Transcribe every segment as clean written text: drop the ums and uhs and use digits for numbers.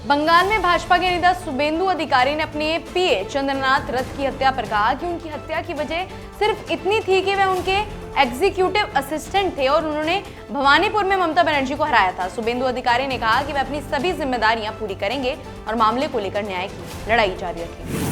बंगाल में भाजपा के नेता शुभेंदु अधिकारी ने अपने पीए चंद्रनाथ रथ की हत्या पर कहा कि उनकी हत्या की वजह सिर्फ इतनी थी कि वह उनके एग्जीक्यूटिव असिस्टेंट थे और उन्होंने भवानीपुर में ममता बनर्जी को हराया था। शुभेंदु अधिकारी ने कहा कि वे अपनी सभी जिम्मेदारियां पूरी करेंगे और मामले को लेकर न्याय की लड़ाई जारी रखेंगे।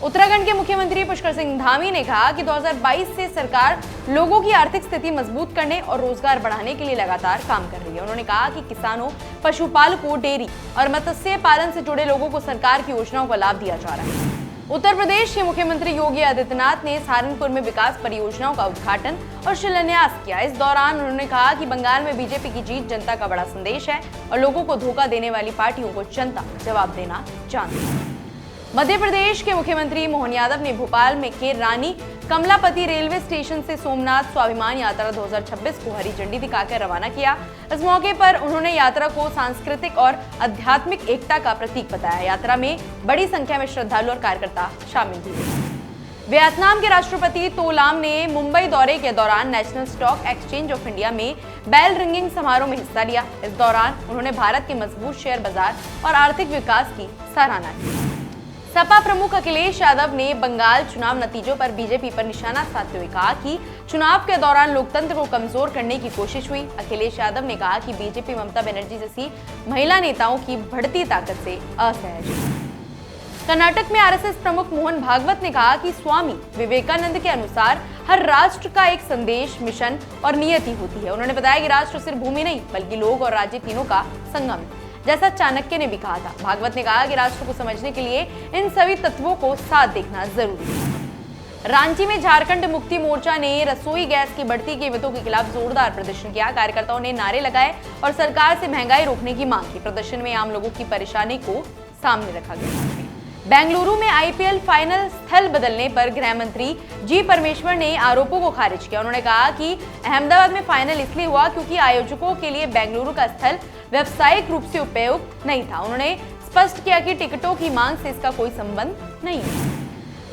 उत्तराखंड के मुख्यमंत्री पुष्कर सिंह धामी ने कहा कि 2022 से सरकार लोगों की आर्थिक स्थिति मजबूत करने और रोजगार बढ़ाने के लिए लगातार काम कर रही है। उन्होंने कहा कि किसानों, पशुपालकों, डेयरी और मत्स्य पालन से जुड़े लोगों को सरकार की योजनाओं का लाभ दिया जा रहा है। उत्तर प्रदेश के मुख्यमंत्री योगी आदित्यनाथ ने सहारनपुर में विकास परियोजनाओं का उद्घाटन और शिलान्यास किया। इस दौरान उन्होंने कहा कि बंगाल में बीजेपी की जीत जनता का बड़ा संदेश है और लोगों को धोखा देने वाली पार्टियों को जनता जवाब देना जानती है। मध्य प्रदेश के मुख्यमंत्री मोहन यादव ने भोपाल में के रानी कमलापति रेलवे स्टेशन से सोमनाथ स्वाभिमान यात्रा 2026 को हरी झंडी दिखाकर रवाना किया। इस मौके पर उन्होंने यात्रा को सांस्कृतिक और आध्यात्मिक एकता का प्रतीक बताया। यात्रा में बड़ी संख्या में श्रद्धालु और कार्यकर्ता शामिल हुए। वियतनाम के राष्ट्रपति तो लाम ने मुंबई दौरे के दौरान national stock exchange of India में बेल रिंगिंग समारोह में हिस्सा लिया। इस दौरान उन्होंने भारत के मजबूत शेयर बाजार और आर्थिक विकास की सराहना की। सपा प्रमुख अखिलेश यादव ने बंगाल चुनाव नतीजों पर बीजेपी पर निशाना साधते हुए कहा कि चुनाव के दौरान लोकतंत्र को कमजोर करने की कोशिश हुई। अखिलेश यादव ने कहा कि बीजेपी ममता बनर्जी जैसी महिला नेताओं की बढ़ती ताकत से असहज है। कर्नाटक में आरएसएस प्रमुख मोहन भागवत ने कहा कि स्वामी विवेकानंद के अनुसार हर राष्ट्र का एक संदेश, मिशन और नियति होती है। उन्होंने बताया कि राष्ट्र सिर्फ भूमि नहीं बल्कि लोग और राज्य तीनों का संगम है, जैसा चाणक्य ने भी कहा था। भागवत ने कहा कि राष्ट्र को समझने के लिए इन सभी तत्वों को साथ देखना जरूरी है। रांची में झारखंड मुक्ति मोर्चा ने रसोई गैस की बढ़ती कीमतों के खिलाफ जोरदार प्रदर्शन किया। कार्यकर्ताओं ने नारे लगाए और सरकार से महंगाई रोकने की मांग की। प्रदर्शन में आम लोगों की परेशानी को सामने रखा गया। बेंगलुरु में आईपीएल फाइनल स्थल बदलने पर गृह मंत्री जी परमेश्वर ने आरोपों को खारिज किया। उन्होंने कहा कि अहमदाबाद में फाइनल इसलिए हुआ क्योंकि आयोजकों के लिए बेंगलुरु का स्थल व्यावसायिक रूप से उपयुक्त नहीं था। उन्होंने स्पष्ट किया कि टिकटों की मांग से इसका कोई संबंध नहीं है।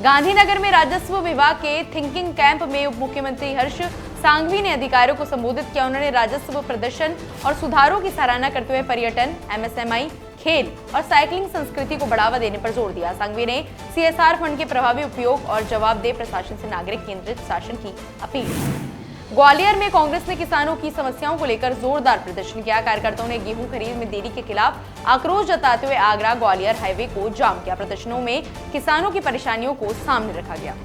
गांधीनगर में राजस्व विभाग के थिंकिंग कैंप में उप मुख्यमंत्री हर्ष सांघवी ने अधिकारियों को संबोधित किया। उन्होंने राजस्व प्रदर्शन और सुधारों की सराहना करते हुए पर्यटन, एमएसएमई, खेल और साइकिलिंग संस्कृति को बढ़ावा देने पर जोर दिया। सांघवी ने सीएसआर फंड के प्रभावी उपयोग और जवाबदेह प्रशासन से नागरिक केंद्रित शासन की अपील की। ग्वालियर में कांग्रेस ने किसानों की समस्याओं को लेकर जोरदार प्रदर्शन किया। कार्यकर्ताओं ने गेहूं खरीद में देरी के खिलाफ आक्रोश जताते हुए आगरा ग्वालियर हाईवे को जाम किया। प्रदर्शनों में किसानों की परेशानियों को सामने रखा गया।